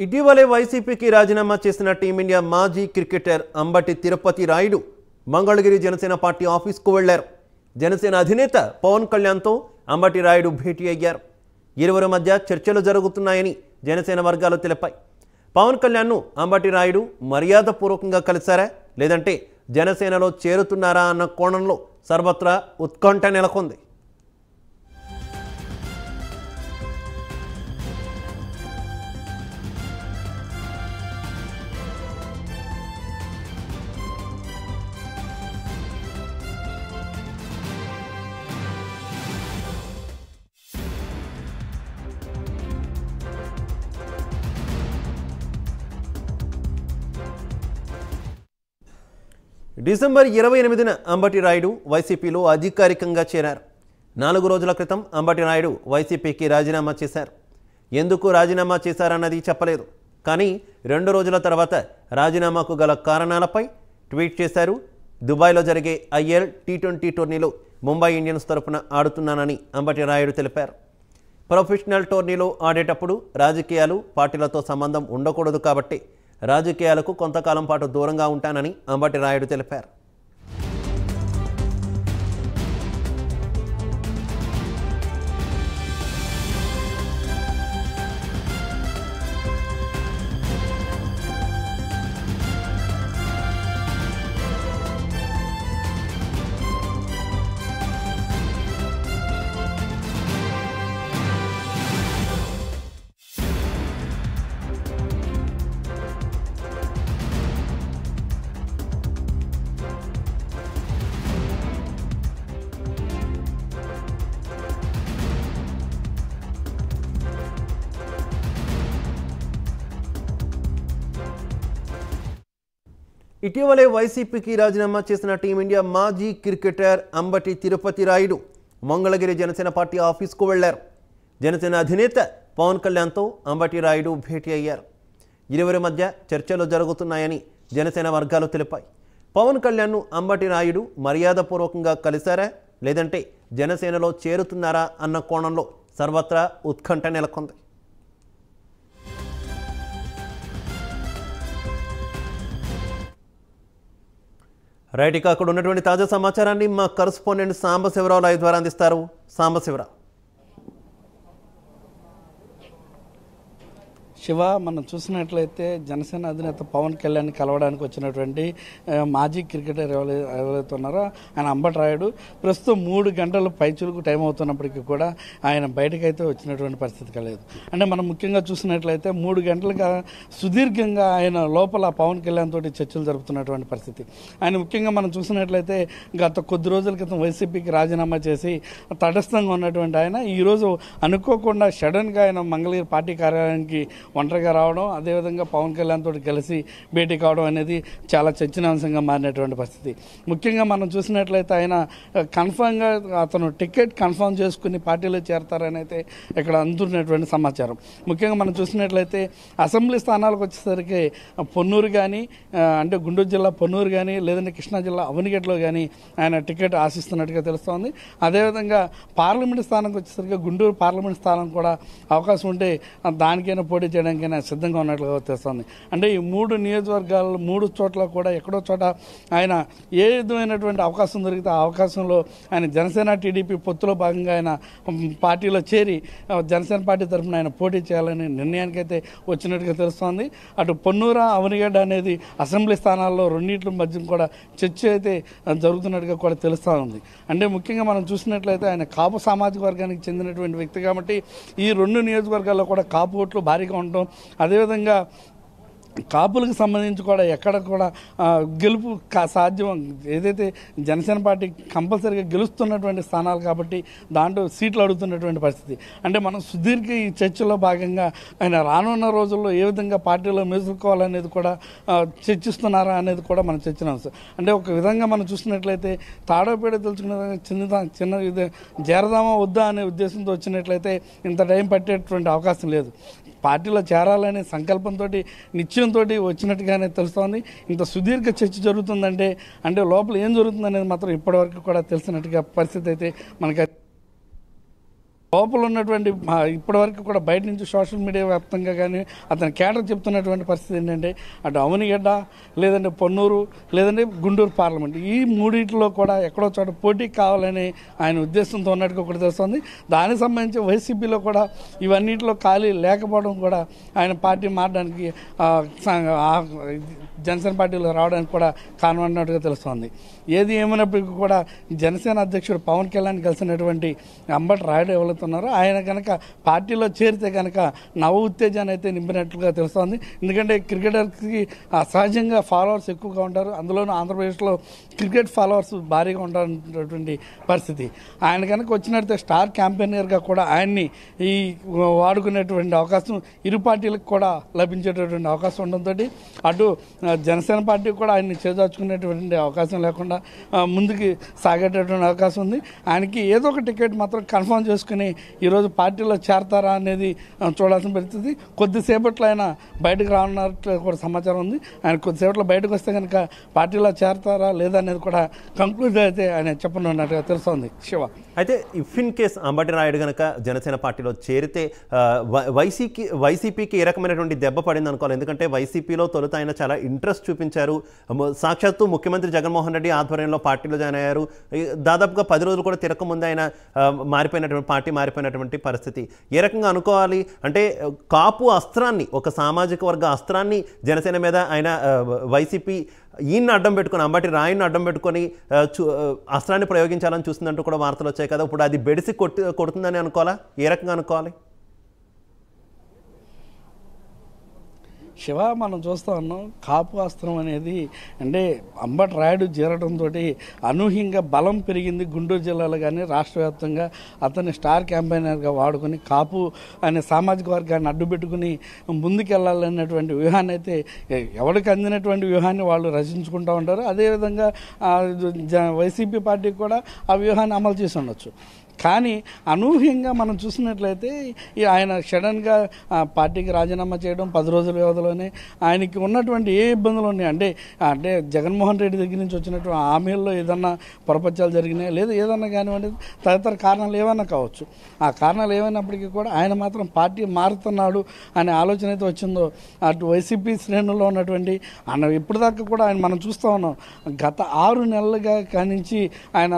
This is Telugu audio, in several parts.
ఇటీవలే వైసీపీకి రాజీనామా చేసిన టీమిండియా మాజీ క్రికెటర్ అంబటి తిరుపతి రాయుడు మంగళగిరి జనసేన పార్టీ ఆఫీస్కు వెళ్లారు. జనసేన అధినేత పవన్ కళ్యాణ్తో అంబటి రాయుడు భేటీ అయ్యారు. ఇరువురి మధ్య చర్చలు జరుగుతున్నాయని జనసేన వర్గాలు తెలిపాయి. పవన్ కళ్యాణ్ను అంబటి రాయుడు మర్యాదపూర్వకంగా కలిశారా లేదంటే జనసేనలో చేరుతున్నారా అన్న కోణంలో సర్వత్రా ఉత్కంఠ నెలకొంది. డిసెంబర్ 28న అంబటి రాయుడు వైసీపీలో అధికారికంగా చేరారు. 4 రోజుల క్రితం అంబటి రాయుడు వైసీపీకి రాజీనామా చేశారు. ఎందుకు రాజీనామా చేశారన్నది చెప్పలేదు. కానీ 2 రోజుల తర్వాత రాజీనామాకు గల కారణాలపై ట్వీట్ చేశారు. దుబాయ్లో జరిగే ఐఎల్ T20 టోర్నీలో ముంబై ఇండియన్స్ తరఫున ఆడుతున్నానని అంబటి రాయుడు తెలిపారు. ప్రొఫెషనల్ టోర్నీలో ఆడేటప్పుడు రాజకీయాలు పార్టీలతో సంబంధం ఉండకూడదు కాబట్టి రాజకీయాలకు కొంతకాలం పాటు దూరంగా ఉంటానని అంబటి రాయుడు తెలిపారు. ఇటీవలే వైసీపీకి రాజీనామా చేసిన టీమిండియా మాజీ క్రికెటర్ అంబటి తిరుపతి రాయుడు మంగళగిరి జనసేన పార్టీ ఆఫీస్కు వెళ్లారు. జనసేన అధినేత పవన్ కళ్యాణ్తో అంబటి రాయుడు భేటీ అయ్యారు. ఇరువురి మధ్య చర్చలు జరుగుతున్నాయని జనసేన వర్గాలు తెలిపాయి. పవన్ కళ్యాణ్ను అంబటి రాయుడు మర్యాదపూర్వకంగా కలిశారా లేదంటే జనసేనలో చేరుతున్నారా అన్న కోణంలో సర్వత్రా ఉత్కంఠ నెలకొంది. రైట్, ఇక అక్కడ ఉన్నటువంటి తాజా సమాచారాన్ని మా కరస్పాండెంట్ సాంబశివరావు లైవ్ ద్వారా అందిస్తారు. సాంబశివరావు. శివ, మనం చూసినట్లయితే జనసేన అధినేత పవన్ కళ్యాణ్ కలవడానికి వచ్చినటువంటి మాజీ క్రికెటర్ ఎవరైతే ఉన్నారో ఆయన అంబటి రాయుడు ప్రస్తుతం 3 గంటలు పైచులకు టైం అవుతున్నప్పటికీ కూడా ఆయన బయటకైతే వచ్చినటువంటి పరిస్థితి కలేదు. అంటే మనం ముఖ్యంగా చూసినట్లయితే 3 గంటలుగా సుదీర్ఘంగా ఆయన లోపల పవన్ కళ్యాణ్ తోటి చర్చలు జరుపుతున్నటువంటి పరిస్థితి. ఆయన ముఖ్యంగా మనం చూసినట్లయితే గత కొద్ది రోజుల క్రితం వైసీపీకి రాజీనామా చేసి తటస్థంగా ఉన్నటువంటి ఆయన ఈరోజు అనుకోకుండా సడన్గా ఆయన మంగళగిరి పార్టీ కార్యాలయానికి ఒంటరిగా రావడం, అదేవిధంగా పవన్ కళ్యాణ్ తోటి కలిసి భేటీ కావడం అనేది చాలా చర్చనీయాంశంగా మారినటువంటి పరిస్థితి. ముఖ్యంగా మనం చూసినట్లయితే ఆయన కన్ఫామ్గా అతను టికెట్ కన్ఫర్మ్ చేసుకుని పార్టీలో చేరతారని అయితే ఇక్కడ అందుతున్నటువంటి సమాచారం. ముఖ్యంగా మనం చూసినట్లయితే అసెంబ్లీ స్థానాలకు వచ్చేసరికి పొన్నూరు కానీ, అంటే గుంటూరు జిల్లా పొన్నూరు కానీ, లేదంటే కృష్ణా జిల్లా అవనిగడ్డలో కానీ ఆయన టికెట్ ఆశిస్తున్నట్టుగా తెలుస్తోంది. అదేవిధంగా పార్లమెంట్ స్థానానికి వచ్చేసరికి గుంటూరు పార్లమెంట్ స్థానం కూడా అవకాశం ఉంటే దానికైనా పోటీ చేయడానికైనా సిద్ధంగా ఉన్నట్లుగా తెలుస్తుంది. అంటే ఈ 3 నియోజకవర్గాలు 3 చోట్ల కూడా ఎక్కడో చోట ఆయన ఏ విధమైనటువంటి అవకాశం దొరికితే ఆ అవకాశంలో ఆయన జనసేన టీడీపీ పొత్తులో భాగంగా ఆయన పార్టీలో చేరి జనసేన పార్టీ తరఫున ఆయన పోటీ చేయాలనే నిర్ణయానికైతే వచ్చినట్టుగా తెలుస్తోంది. అటు పొన్నూరు అవనిగడ్డ అనేది అసెంబ్లీ స్థానాల్లో రెండింటి మధ్య కూడా చర్చ అయితే జరుగుతున్నట్టుగా కూడా తెలుస్తూ ఉంది. అంటే ముఖ్యంగా మనం చూసినట్లయితే ఆయన కాపు సామాజిక వర్గానికి చెందినటువంటి వ్యక్తి కాబట్టి ఈ 2 నియోజకవర్గాల్లో కూడా కాపు ఓట్లు భారీగా ఉండటం, అదేవిధంగా కాపులకు సంబంధించి కూడా ఎక్కడ కూడా గెలుపు సాధ్యం, ఏదైతే జనసేన పార్టీ కంపల్సరీగా గెలుస్తున్నటువంటి స్థానాలు కాబట్టి దాంట్లో సీట్లు అడుగుతున్నటువంటి పరిస్థితి. అంటే మనం సుదీర్ఘ ఈ చర్చలో భాగంగా ఆయన రానున్న రోజుల్లో ఏ విధంగా పార్టీలో మెసులుకోవాలనేది కూడా చర్చిస్తున్నారా అనేది కూడా మనం చర్చన. అంటే ఒక విధంగా మనం చూసినట్లయితే తాడోపేడ తెలుసుకునే చిన్న ఇది చేరదామా వద్దా అనే ఉద్దేశంతో వచ్చినట్లయితే ఇంత టైం పట్టేటువంటి అవకాశం లేదు. పార్టీలో చేరాలనే సంకల్పంతో నిశ్చయంతో వచ్చినట్టుగానే తెలుస్తోంది. ఇంత సుదీర్ఘ చర్చ జరుగుతుందంటే అంటే లోపల ఏం జరుగుతుందనేది మాత్రం ఇప్పటివరకు కూడా తెలిసినట్టుగా పరిస్థితి అయితే మనకి లోపల ఉన్నటువంటి ఇప్పటివరకు కూడా బయట నుంచి సోషల్ మీడియా వ్యాప్తంగా కానీ అతని కేటర్ చెప్తున్నటువంటి పరిస్థితి ఏంటంటే అటు అవనిగడ్డ, లేదంటే పొన్నూరు, లేదంటే గుంటూరు పార్లమెంట్, ఈ మూడింటిలో కూడా ఎక్కడో చోట పోటీ కావాలని ఆయన ఉద్దేశంతో ఉన్నట్టుగా ఒకటి తెలుస్తుంది. దానికి సంబంధించి వైసీపీలో కూడా ఇవన్నింటిలో ఖాళీ లేకపోవడం కూడా ఆయన పార్టీ మారడానికి జనసేన పార్టీలో రావడానికి కూడా కారణమైనట్టుగా తెలుస్తోంది. ఏది ఏమైనప్పటికీ కూడా జనసేన అధ్యక్షుడు పవన్ కళ్యాణ్ కలిసినటువంటి అంబటి రాయుడు ఎవరుతున్నారో ఆయన కనుక పార్టీలో చేరితే కనుక నవ ఉత్తేజాన్ని అయితే నింపినట్లుగా తెలుస్తోంది. ఎందుకంటే క్రికెటర్కి సహజంగా ఫాలోవర్స్ ఎక్కువగా ఉంటారు, అందులోనూ ఆంధ్రప్రదేశ్లో క్రికెట్ ఫాలోవర్స్ భారీగా ఉంటారనేటువంటి పరిస్థితి. ఆయన కనుక వచ్చినట్లయితే స్టార్ క్యాంపెయినర్గా కూడా ఆయన్ని ఈ వాడుకునేటువంటి అవకాశం ఇరు పార్టీలకు కూడా లభించేటటువంటి అవకాశం ఉండడంతో అటు జనసేన పార్టీ కూడా ఆయన్ని చేజార్చుకునేటువంటి అవకాశం లేకుండా ముందుకు సాగేటటువంటి అవకాశం ఉంది. ఆయనకి ఏదో ఒక టికెట్ మాత్రం కన్ఫర్మ్ చేసుకుని ఈరోజు పార్టీలో చేరతారా అనేది చూడాల్సిన పరిస్థితి. కొద్దిసేపట్లో ఆయన బయటకు రానున్నట్లు కూడా సమాచారం ఉంది. ఆయన కొద్దిసేపట్లో బయటకు వస్తే కనుక పార్టీలో చేరతారా లేదా అనేది కూడా కంక్లూడ్ అయితే ఆయన చెప్పనున్నట్టుగా తెలుస్తోంది. శివ, అయితే if in case Ambati Rayudu కనుక జనసేన పార్టీలో చేరితే వైసీపీకి ఏ రకమైనటువంటి దెబ్బ పడింది అనుకోవాలి. ఎందుకంటే వైసీపీలో తొలుత ఆయన చాలా ఇంట్రెస్ట్ చూపించారు. సాక్షాత్తు ముఖ్యమంత్రి జగన్మోహన్ రెడ్డి ఆధ్వర్యంలో పార్టీలో జాయిన్ అయ్యారు. దాదాపుగా 10 రోజులు కూడా తిరగకముందే ఆయన పార్టీ మారిపోయినటువంటి పరిస్థితి. ఏ రకంగా అనుకోవాలి అంటే కాపు అస్త్రాన్ని, ఒక సామాజిక వర్గ అస్త్రాన్ని జనసేన మీద ఆయన వైసీపీ ఈయన్ని అడ్డం పెట్టుకొని, అంబటి రాయుడిని అడ్డం పెట్టుకొని అస్త్రాన్ని ప్రయోగించాలని చూస్తుందంటూ కూడా వార్తలు వచ్చాయి కదా. ఇప్పుడు అది బెడిసి కొడుతుందని అనుకోవాలా? ఏ రకంగా అనుకోవాలి? శివ, మనం చూస్తూ ఉన్నాం కాపు అస్త్రం అనేది అంటే అంబటి రాయుడు చేరడంతో అనూహ్యంగా బలం పెరిగింది. గుంటూరు జిల్లాలో కానీ రాష్ట్ర వ్యాప్తంగా అతన్ని స్టార్ క్యాంపెయినర్గా వాడుకొని కాపు అనే సామాజిక వర్గాన్ని అడ్డుపెట్టుకుని ముందుకెళ్లాలనేటువంటి వ్యూహాన్ని అయితే ఎవరికి అందినటువంటి వ్యూహాన్ని వాళ్ళు రచించుకుంటూ ఉంటారు. అదేవిధంగా వైసీపీ పార్టీ కూడా ఆ వ్యూహాన్ని అమలు చేసి ఉండొచ్చు. కానీ అనూహ్యంగా మనం చూసినట్లయితే ఆయన సడన్గా పార్టీకి రాజీనామా చేయడం 10 రోజుల వ్యవధిలోనే ఆయనకి ఉన్నటువంటి ఏ ఇబ్బందులు ఉన్నాయి అంటే జగన్మోహన్ రెడ్డి దగ్గర నుంచి వచ్చినటువంటి హామీల్లో ఏదన్నా పొరపత్యాలు జరిగినాయి లేదా ఏదన్నా కానివ్వండి, తదితర కారణాలు ఏమన్నా కావచ్చు. ఆ కారణాలు ఏమైనప్పటికీ కూడా ఆయన మాత్రం పార్టీ మారుతున్నాడు అనే ఆలోచన అయితే వచ్చిందో అటు వైసీపీ శ్రేణుల్లో ఉన్నటువంటి ఇప్పుడు దాకా కూడా ఆయన మనం చూస్తూ ఉన్నాం. గత 6 నెలలుగా కానించి ఆయన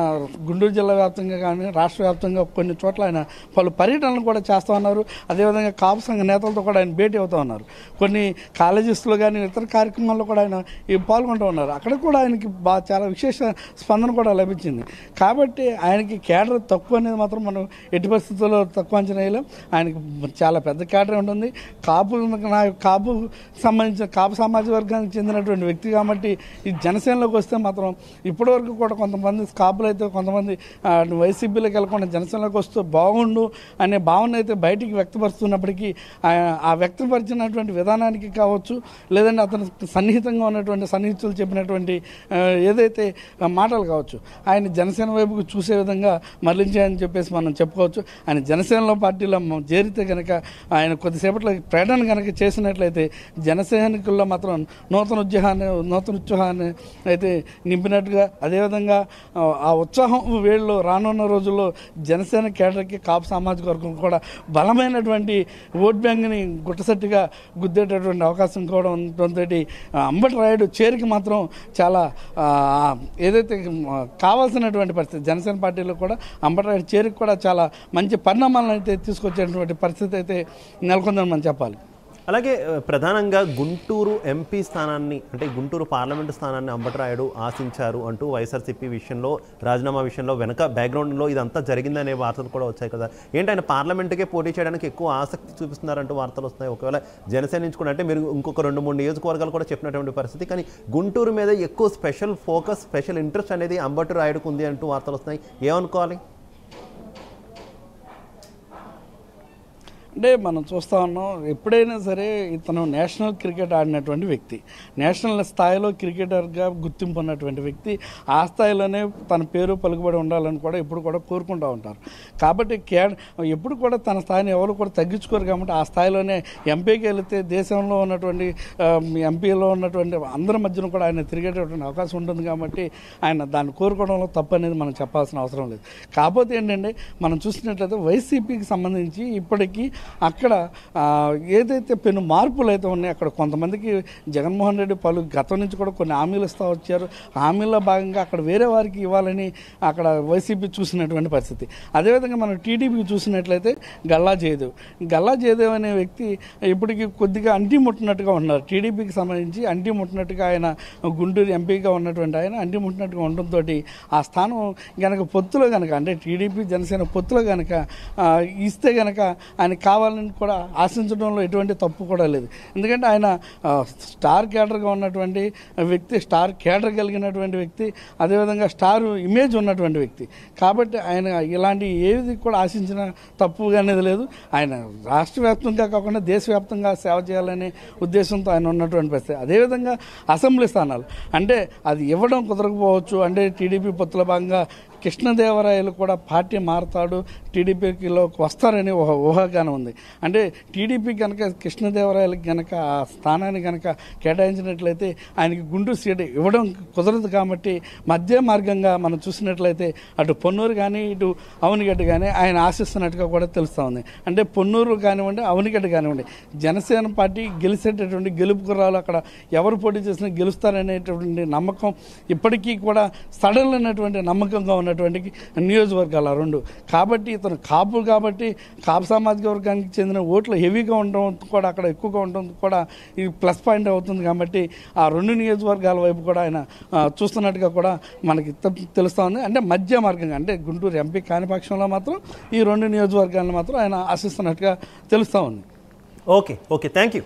గుంటూరు జిల్లా వ్యాప్తంగా కానీ రాష్ట్ర వ్యాప్తంగా కొన్ని చోట్ల ఆయన పలు పర్యటనలు కూడా చేస్తూ ఉన్నారు. అదేవిధంగా కాపు సంఘ నేతలతో కూడా ఆయన భేటీ అవుతూ ఉన్నారు. కొన్ని కాలేజెస్లో కానీ ఇతర కార్యక్రమాల్లో కూడా ఆయన పాల్గొంటూ ఉన్నారు. అక్కడ కూడా ఆయనకి చాలా విశేష స్పందన కూడా లభించింది. కాబట్టి ఆయనకి కేడర్ తక్కువ అనేది మాత్రం మనం ఎట్టి పరిస్థితుల్లో తక్కువ అంచనా వేయలేం. ఆయనకి చాలా పెద్ద కేడర్ ఉంటుంది. కాపు సంబంధించిన కాపు సామాజిక వర్గానికి చెందినటువంటి వ్యక్తి కాబట్టి ఈ జనసేనలోకి వస్తే మాత్రం ఇప్పటివరకు కూడా కొంతమంది కాపులు అయితే కొంతమంది వైసీపీలోకి వెళ్ళకుండా జనసేనలోకి వస్తూ బాగుండు అనే భావన అయితే బయటికి వ్యక్తపరుస్తున్నప్పటికీ ఆ వ్యక్తపరిచినటువంటి విధానానికి కావచ్చు, లేదంటే అతను సన్నిహితంగా ఉన్నటువంటి సన్నిహితులు చెప్పినటువంటి ఏదైతే మాటలు కావచ్చు, ఆయన జనసేన వైపుకు చూసే విధంగా మరలించాయని చెప్పేసి మనం చెప్పుకోవచ్చు. ఆయన జనసేనలో పార్టీలో చేరితే కనుక ఆయన కొద్దిసేపట్లో ప్రకటన కనుక చేసినట్లయితే జనసైనికుల్లో మాత్రం నూతన ఉత్సాహాన్ని అయితే నింపినట్టుగా, అదేవిధంగా ఆ ఉత్సాహం వీళ్ళు రానున్న రోజుల్లో జనసేన కేడర్కి కాపు సామాజిక వర్గం కూడా బలమైనటువంటి ఓట్ బ్యాంక్ని గుట్టసట్టిగా గుద్దేటటువంటి అవకాశం కూడా ఉండటంతో అంబటి రాయుడు చేరిక మాత్రం చాలా ఏదైతే కావాల్సినటువంటి పరిస్థితి జనసేన పార్టీలో కూడా అంబటి రాయుడు చేరిక కూడా చాలా మంచి పరిణామాలను అయితే తీసుకొచ్చేటువంటి పరిస్థితి అయితే నెలకొందని మనం చెప్పాలి. అలాగే ప్రధానంగా గుంటూరు ఎంపీ స్థానాన్ని, అంటే గుంటూరు పార్లమెంటు స్థానాన్ని అంబటి రాయుడు ఆశించారు అంటూ వైఎస్ఆర్సీపీ విషయంలో, రాజీనామా విషయంలో వెనక బ్యాక్గ్రౌండ్లో ఇదంతా జరిగిందనే వార్తలు కూడా వచ్చాయి కదా. ఏంటి ఆయన పార్లమెంటుకే పోటీ చేయడానికి ఎక్కువ ఆసక్తి చూపిస్తున్నారంటూ వార్తలు వస్తున్నాయి. ఒకవేళ జనసేన ఎంచుకుంటే మీరు ఇంకొక 2-3 నియోజకవర్గాలు కూడా చెప్పినటువంటి పరిస్థితి, కానీ గుంటూరు మీద ఎక్కువ స్పెషల్ ఫోకస్, స్పెషల్ ఇంట్రెస్ట్ అనేది అంబటి రాయుడుకు ఉంది అంటూ వార్తలు వస్తున్నాయి. ఏమనుకోవాలి? అంటే మనం చూస్తూ ఉన్నాం, ఎప్పుడైనా సరే ఇతను నేషనల్ క్రికెట్ ఆడినటువంటి వ్యక్తి, నేషనల్ స్థాయిలో క్రికెటర్గా గుర్తింపు ఉన్నటువంటి వ్యక్తి, ఆ స్థాయిలోనే తన పేరు పలుకుబడి ఉండాలని కూడా ఎప్పుడు కూడా కోరుకుంటూ ఉంటారు. కాబట్టి ఎప్పుడు కూడా తన స్థాయిని ఎవరు కూడా తగ్గించుకోరు. కాబట్టి ఆ స్థాయిలోనే ఎంపీకి వెళితే దేశంలో ఉన్నటువంటి ఎంపీలో ఉన్నటువంటి అందరి మధ్యన కూడా ఆయన తిరిగేటటువంటి అవకాశం ఉంటుంది. కాబట్టి ఆయన దాన్ని కోరుకోవడంలో తప్పు అనేది మనం చెప్పాల్సిన అవసరం లేదు. కాకపోతే ఏంటంటే మనం చూసినట్లయితే వైసీపీకి సంబంధించి ఇప్పటికీ అక్కడ ఏదైతే పెను మార్పులు అయితే ఉన్నాయో అక్కడ కొంతమందికి జగన్మోహన్ రెడ్డి గతం నుంచి కూడా కొన్ని హామీలు ఇస్తూ వచ్చారు. హామీల్లో భాగంగా అక్కడ వేరే వారికి ఇవ్వాలని అక్కడ వైసీపీ చూసినటువంటి పరిస్థితి. అదేవిధంగా మనం టీడీపీకి చూసినట్లయితే గల్లా జయదేవ్ అనే వ్యక్తి ఇప్పటికీ కొద్దిగా అంటిముట్టినట్టుగా ఉన్నారు. టీడీపీకి సంబంధించి అంటిముట్టినట్టుగా ఆయన గుంటూరు ఎంపీగా ఉన్నటువంటి ఆయన అంటిముట్టినట్టుగా ఉండడంతో ఆ స్థానం కనుక పొత్తులో కనుక అంటే టీడీపీ జనసేన పొత్తులో కనుక ఇస్తే కనుక ఆయన కావాలని కూడా ఆశించడంలో ఎటువంటి తప్పు కూడా లేదు. ఎందుకంటే ఆయన స్టార్ క్యాడర్గా ఉన్నటువంటి వ్యక్తి, స్టార్ క్యాడర్ కలిగినటువంటి వ్యక్తి, అదేవిధంగా స్టార్ ఇమేజ్ ఉన్నటువంటి వ్యక్తి. కాబట్టి ఆయన ఇలాంటి ఏది కూడా ఆశించిన తప్పు అనేది లేదు. ఆయన రాష్ట్ర వ్యాప్తంగా కాకుండా దేశవ్యాప్తంగా సేవ చేయాలనే ఉద్దేశంతో ఆయన ఉన్నటువంటి పరిస్థితి. అదేవిధంగా అసెంబ్లీ స్థానాలు అంటే అది ఇవ్వడం కుదరకపోవచ్చు. అంటే టీడీపీ పొత్తుల భాగంగా కృష్ణదేవరాయలు కూడా పార్టీ మారుతాడు, టీడీపీలోకి వస్తారని ఒక ఊహాగానం ఉంది. అంటే టీడీపీ కనుక కృష్ణదేవరాయలకి కనుక ఆ స్థానాన్ని కనుక కేటాయించినట్లయితే ఆయనకి గుంటూరు సీటు ఇవ్వడం కుదరదు. కాబట్టి మధ్య మార్గంగా మనం చూసినట్లయితే అటు పొన్నూరు కానీ ఇటు అవనిగడ్డ కానీ ఆయన ఆశిస్తున్నట్టుగా కూడా తెలుస్తూ ఉంది. అంటే పొన్నూరు కానివ్వండి, అవనిగడ్డ కానివ్వండి, జనసేన పార్టీ గెలిచేటటువంటి గెలుపు గుర్రాలు అక్కడ ఎవరు పోటీ చేసినా గెలుస్తారనేటువంటి నమ్మకం ఇప్పటికీ కూడా సడలైనటువంటి నమ్మకంగా ఉన్నటువంటి నియోజకవర్గాలు రెండు. కాబట్టి ఇతను కాపు కాబట్టి కాపు సామాజిక వర్గానికి చెందిన ఓట్లు హెవీగా ఉండడం కూడా అక్కడ ఎక్కువగా ఉండడం కూడా ఇది ప్లస్ పాయింట్ అవుతుంది. కాబట్టి ఆ రెండు నియోజకవర్గాల వైపు కూడా ఆయన చూస్తున్నట్టుగా కూడా మనకి తెలుస్తూ ఉంది. అంటే మధ్య మార్గంగా అంటే గుంటూరు ఎంపీ కాని పక్షంలో మాత్రం ఈ రెండు నియోజకవర్గాలను మాత్రం ఆయన ఆశిస్తున్నట్టుగా తెలుస్తూ ఉంది. Okay thank you.